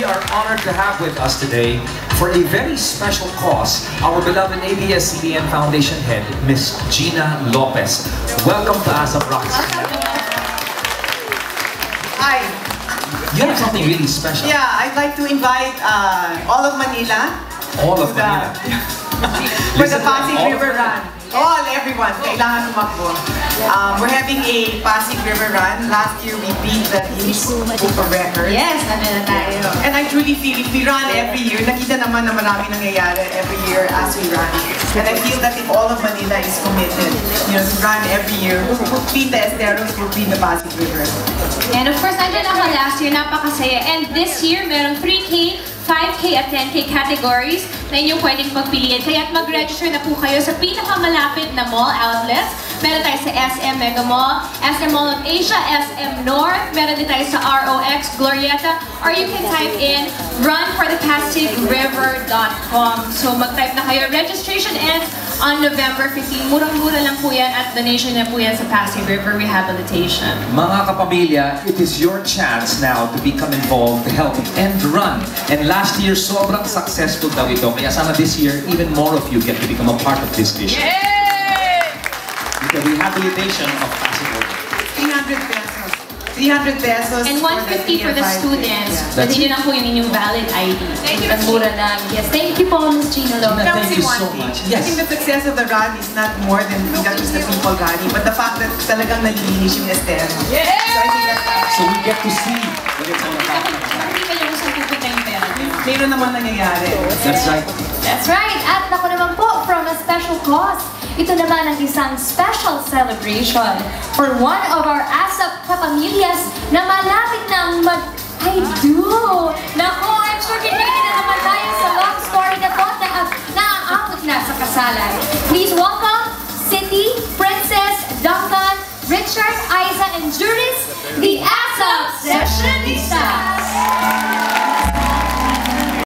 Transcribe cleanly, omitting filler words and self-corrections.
are honored to have with us today, for a very special cause, our beloved abs-cbn Foundation Head, Miss Gina Lopez. Welcome to ASAP Rocks. Hi. You have something really special. Yeah, I'd like to invite all of Manila. All of Manila. For the Pasig River Run. Everyone, kailangan tumakbo. We're having a Pasig River Run. Last year we beat the Guinness Book of Records. Yes, ano na tayo. And I truly feel if we run every year, nakita naman na marami nangyayari every year as we run. And I feel that if all of Manila is committed, you know, to run every year, we'll beat the Esteros, we'll beat the Pasig River. And of course, nandiyan ako last year, napakasaya. And this year, merong 3K, 5K at 10K categories na inyong pwedeng pagpiliin. Kaya mag-register na po kayo sa pinakamalapit na mall outlets. Meron tayo sa SM Mega Mall, SM Mall of Asia, SM North. Meron din tayo sa ROX, Glorieta. Or you can type in runforthepassigriver.com. So mag-type na kayo. Registration ends on November 15. Murang-mura lang po yan at donation na po yan sa Pasig River Rehabilitation. Mga kapamilya, it is your chance now to become involved, to help end run. And last year, sobrang successful daw ito. Kaya sana this year, even more of you get to become a part of this vision. Yay! The rehabilitation of Pasig River. 300 pesos. 300 pesos. And 150 for the students. Yeah. Pwede nyo lang po yung inyong valid ID. Thank you. Ang mura lang. Yes, thank you po, Ms. Gina Lopez. Thank you so much. I think the success of the run is not more than not just the people running, but the fact that talagang nalilinis yung Estero. Yeah! So I think that's So we get to see what it's all about. Hindi kayo kung saan pupunta yung pera. meron naman nangyayari. That's right. That's right. At naku naman po, from a special cause, ito naman ang isang special celebration for one of our ASAP kapamilyas na malapit ng I do! Naku, I'm sure kinigin na naman tayo sa long story na to na naaabot na sa kasalan. Please welcome City, Princess, Duncan, Richard, Isa, and Juris, the ASAP Sessionista!